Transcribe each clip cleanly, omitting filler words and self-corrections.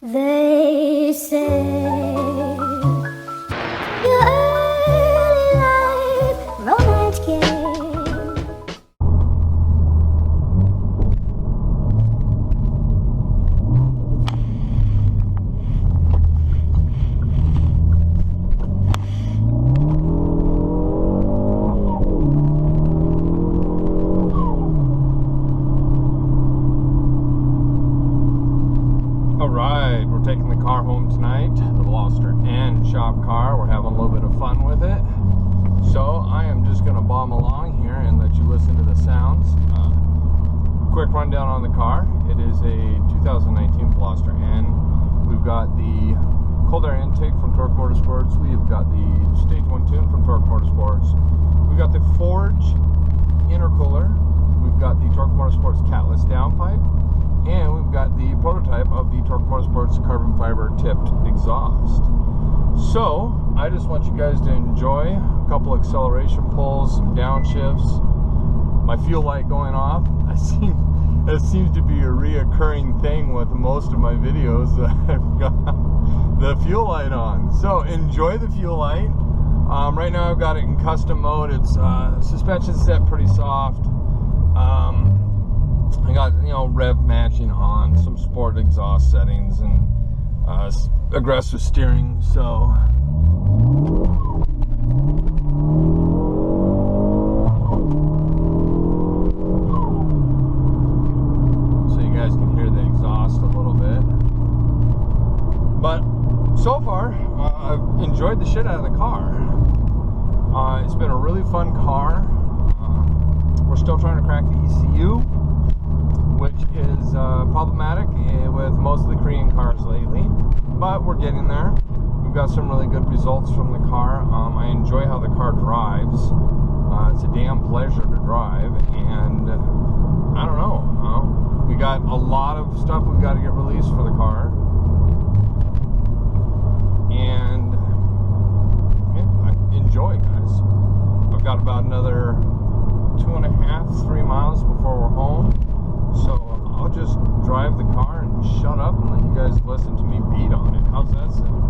They say your early life romance game. Alright, we're taking the car home tonight, the Veloster N shop car. We're having a little bit of fun with it. So I am just going to bomb along here and let you listen to the sounds. Quick rundown on the car. It is a 2019 Veloster N. We've got the cold air intake from Torque Motorsports. We've got the Stage 1 tune from Torque Motorsports. We've got the Forge intercooler. We've got the Torque Motorsports catless downpipe. And we've got the prototype of the Torque Motorsports carbon fiber tipped exhaust. So I just want you guys to enjoy a couple acceleration pulls, some downshifts, my fuel light going off. That seems to be a reoccurring thing with most of my videos. I've got the fuel light on. So enjoy the fuel light. Right now I've got it in custom mode. It's suspension set pretty soft. I got, rev matching on, some sport exhaust settings, and aggressive steering. So you guys can hear the exhaust a little bit. But so far, I've enjoyed the shit out of the car. It's been a really fun car. We're still trying to crack the ECU, which is problematic with most of the Korean cars lately, but we're getting there. We've got some really good results from the car. I enjoy how the car drives. It's a damn pleasure to drive, and I don't know. We got a lot of stuff we've got to get released for the car, and yeah, I enjoy, guys. I've got about another 2.5-3 miles before we're home. So I'll just drive the car and shut up and let you guys listen to me beat on it. How's that sound?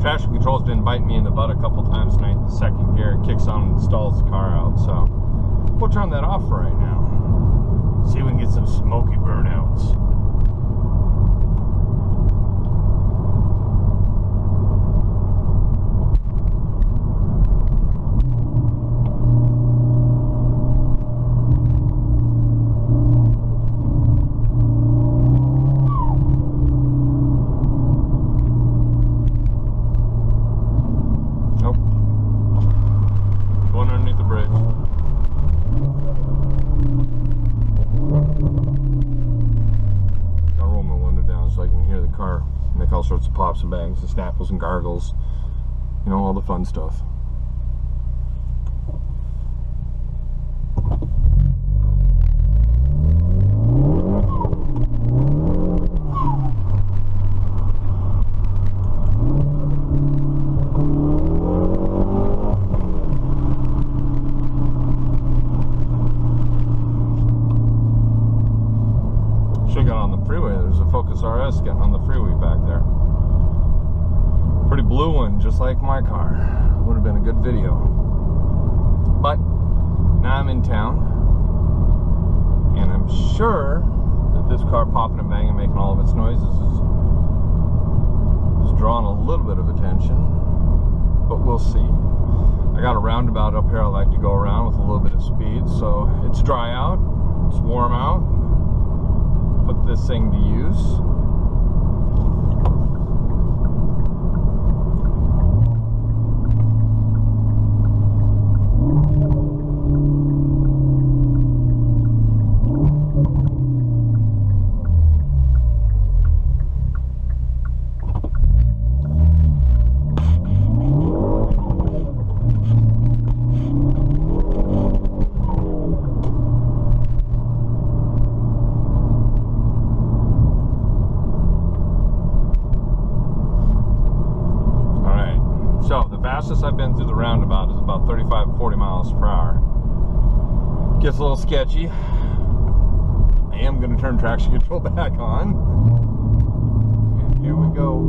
Traction control's been biting me in the butt a couple times tonight. The second gear, it kicks on and stalls the car out. So we'll turn that off for right now. See if we can get some smoky burnouts. Underneath the bridge. Gotta roll my window down so I can hear the car make all sorts of pops and bangs and snapples and gargles. All the fun stuff. Got on the freeway. There's a Focus RS getting on the freeway back there. Pretty blue one, just like my car. Would have been a good video. But now I'm in town, and I'm sure that this car popping and banging, making all of its noises, is drawing a little bit of attention. But we'll see. I got a roundabout up here I like to go around with a little bit of speed. So it's dry out, it's warm out. Put this thing to use. So the fastest I've been through the roundabout is about 35, 40 miles per hour. Gets a little sketchy. I am going to turn traction control back on. And here we go.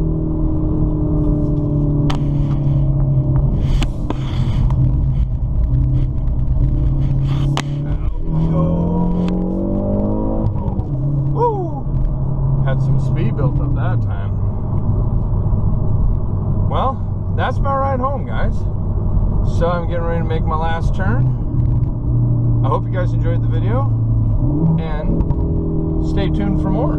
Had some speed built up that time. Well, that's my ride home, guys. So I'm getting ready to make my last turn. I hope you guys enjoyed the video, and stay tuned for more.